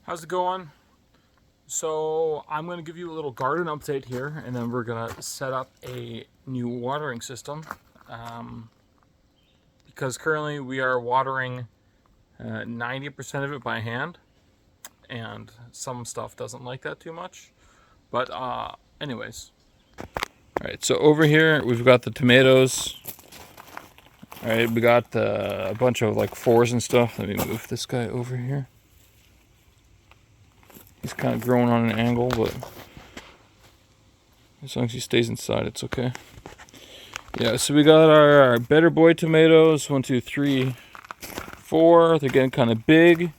How's it going? So I'm going to give you a little garden update here, and then we're going to set up a new watering system because currently we are watering 90% of it by hand, and some stuff doesn't like that too much. But anyways, all right, so over here we've got the tomatoes. All right, we got a bunch of like fours and stuff. Let me move this guy over here. He's kind of growing on an angle, but as long as he stays inside, it's okay. Yeah, so we got our Better Boy tomatoes. 1, 2, 3, 4. They're getting kind of big.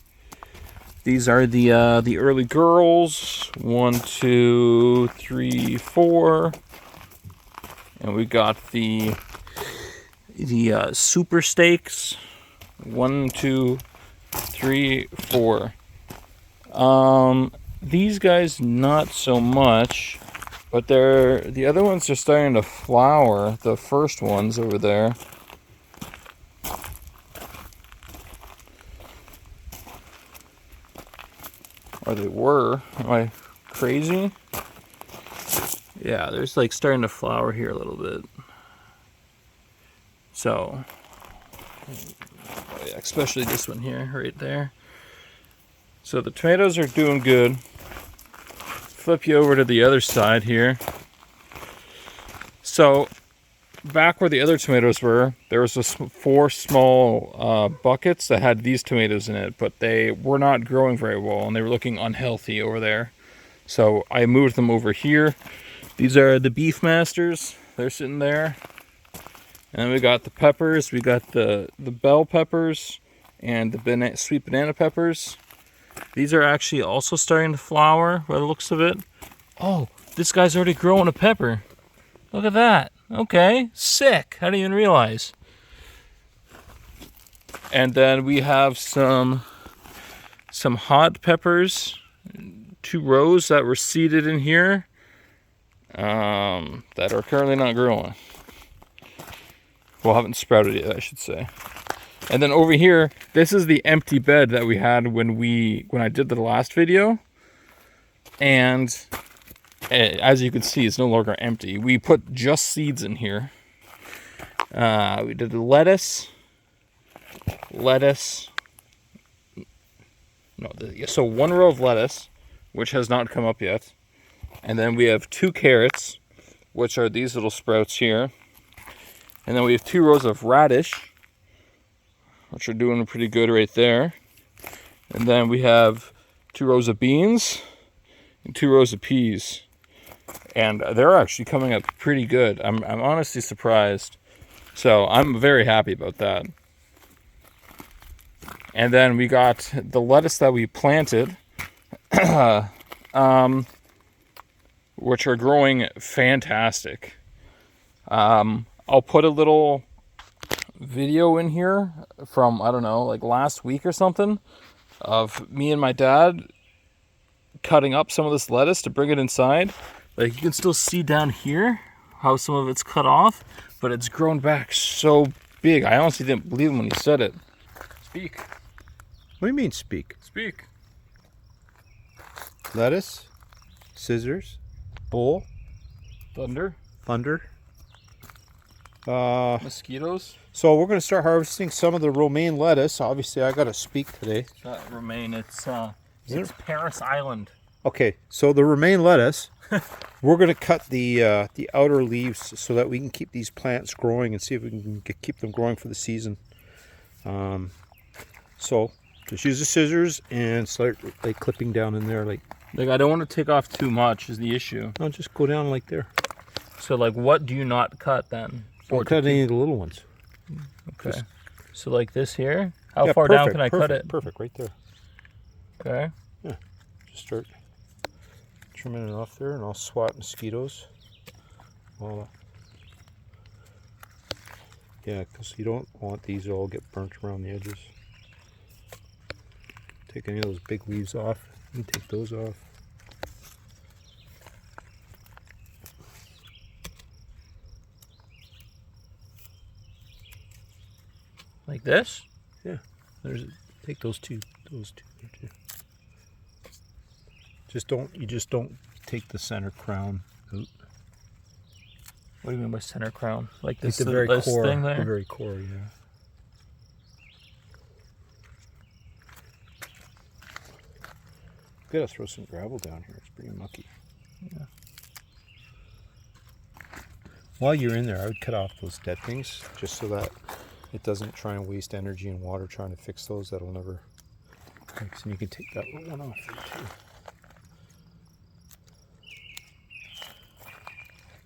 These are the early girls. 1, 2, 3, 4. And we got the super steaks. 1, 2, 3, 4. These guys not so much, but the other ones are starting to flower. The first ones over there. Or they were. Am I crazy? Yeah, there's like starting to flower here a little bit. So, yeah, especially this one here, right there. So the tomatoes are doing good. Flip you over to the other side here. So, back where the other tomatoes were, there was 4 small buckets that had these tomatoes in it, but they were not growing very well, and they were looking unhealthy over there. So I moved them over here. These are the Beef Masters. They're sitting there. And then we got the peppers. We got the bell peppers and the sweet banana peppers. These are actually also starting to flower by the looks of it. Oh, this guy's already growing a pepper. Look at that. Okay, sick. I didn't even realize. And then we have some hot peppers, 2 rows that were seeded in here that are currently not growing. Well, haven't sprouted yet, I should say. And then over here, this is the empty bed that we had when I did the last video. And as you can see, it's no longer empty. We put just seeds in here. We did the lettuce. So 1 row of lettuce, which has not come up yet. And then we have 2 carrots, which are these little sprouts here. And then we have 2 rows of radish, which are doing pretty good right there. And then we have 2 rows of beans and 2 rows of peas. And they're actually coming up pretty good. I'm honestly surprised. So I'm very happy about that. And then we got the lettuce that we planted, which are growing fantastic. I'll put a little video in here from, I don't know, like last week or something, of me and my dad cutting up some of this lettuce to bring it inside. Like, you can still see down here how some of it's cut off, but it's grown back so big. I honestly didn't believe him when he said it. Speak. What do you mean speak? Speak. Lettuce, scissors, bowl, Thunder. Mosquitoes. So we're going to start harvesting some of the romaine lettuce. Obviously, I got to speak today. It's not romaine. It's Paris Island. Okay, so the romaine lettuce, we're going to cut the outer leaves so that we can keep these plants growing and see if we can keep them growing for the season. So just use the scissors and start like clipping down in there, like I don't want to take off too much is the issue. no, just go down like there. So like, what do you not cut then? Don't cut any of the little ones. Okay. So like this here? How Yeah, far down can I cut it? Perfect, right there. Okay. Yeah, just start trimming it off there, and I'll swat mosquitoes. Voila. Yeah, because you don't want these to all get burnt around the edges. Take any of those big leaves off, and take those off. Like this? Yeah. Take those two there too. You just don't take the center crown out. What do you mean by center crown? Like Like this, the very this core, thing there? the very core, yeah. Gotta throw some gravel down here. It's pretty mucky. Yeah. While you're in there, I would cut off those dead things just so that it doesn't try and waste energy and water trying to fix those. That'll never fix. And you can take that little one off there too.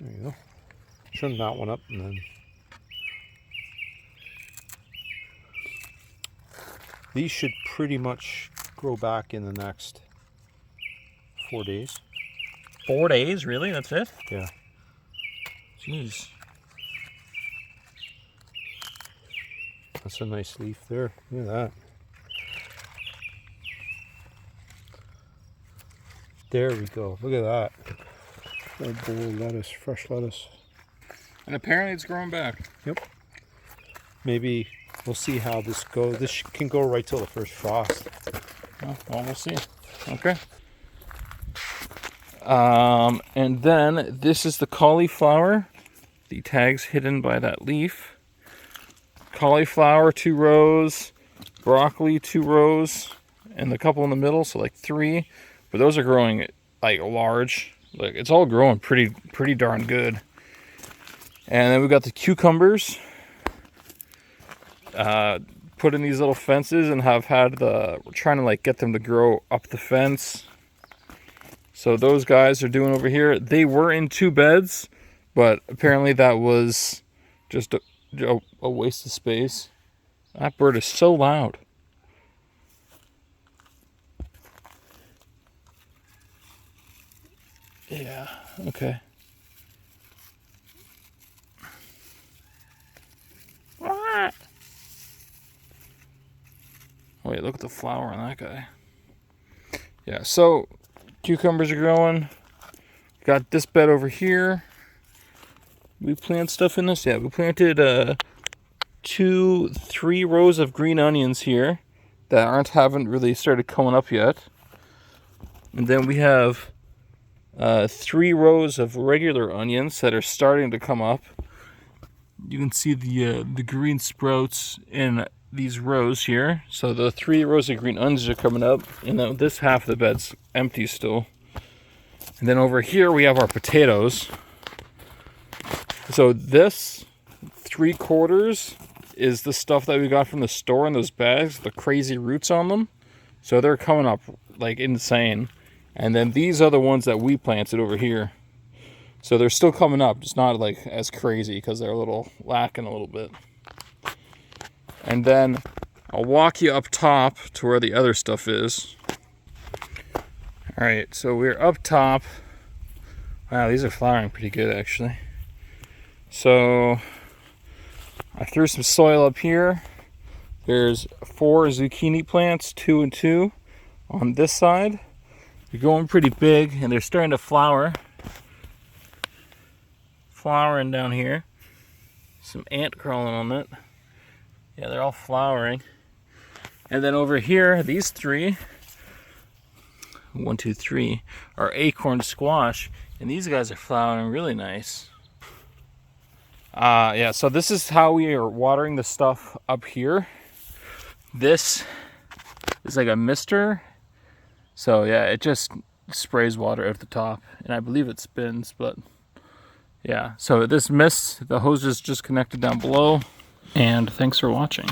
There you go. Trim that one up and then these should pretty much grow back in the next 4 days. 4 days, really? That's it? Yeah. Jeez. That's a nice leaf there. Look at that. There we go. Look at that. A bowl of lettuce, fresh lettuce. And apparently it's growing back. Yep. Maybe we'll see how this goes. This can go right till the first frost. Well, we'll see. Okay. And then this is the cauliflower. The tag's hidden by that leaf. Cauliflower, 2 rows. Broccoli, 2 rows. And the couple in the middle, so like 3. But those are growing like large. Like it's all growing pretty darn good. And then we got the cucumbers. Put in these little fences and we're trying to like get them to grow up the fence. So those guys are doing over here. They were in 2 beds, but apparently that was just a waste of space. That bird is so loud. Yeah, okay. Wait, look at the flower on that guy. Yeah, so cucumbers are growing. Got this bed over here. We plant stuff in this. Yeah, we planted 3 rows of green onions here that haven't really started coming up yet. And then we have 3 rows of regular onions that are starting to come up. You can see the green sprouts in these rows here. So the 3 rows of green onions are coming up, and then this half of the bed's empty still. And then over here we have our potatoes. So this 3/4 is the stuff that we got from the store in those bags, the crazy roots on them. So they're coming up like insane. And then these are the ones that we planted over here. So they're still coming up, just not like as crazy because they're lacking a little bit. And then I'll walk you up top to where the other stuff is. All right, so we're up top. Wow, these are flowering pretty good actually. So I threw some soil up here. There's 4 zucchini plants, 2 and 2 on this side. They're going pretty big and they're starting to flower. Flowering down here. Some ant crawling on it. Yeah, they're all flowering. And then over here, these 3, 1, 2, 3, are acorn squash. And these guys are flowering really nice. Yeah, so this is how we are watering the stuff up here. This is like a mister. So yeah, it just sprays water out the top. And I believe it spins, but yeah. So this mist, the hose is just connected down below. And thanks for watching.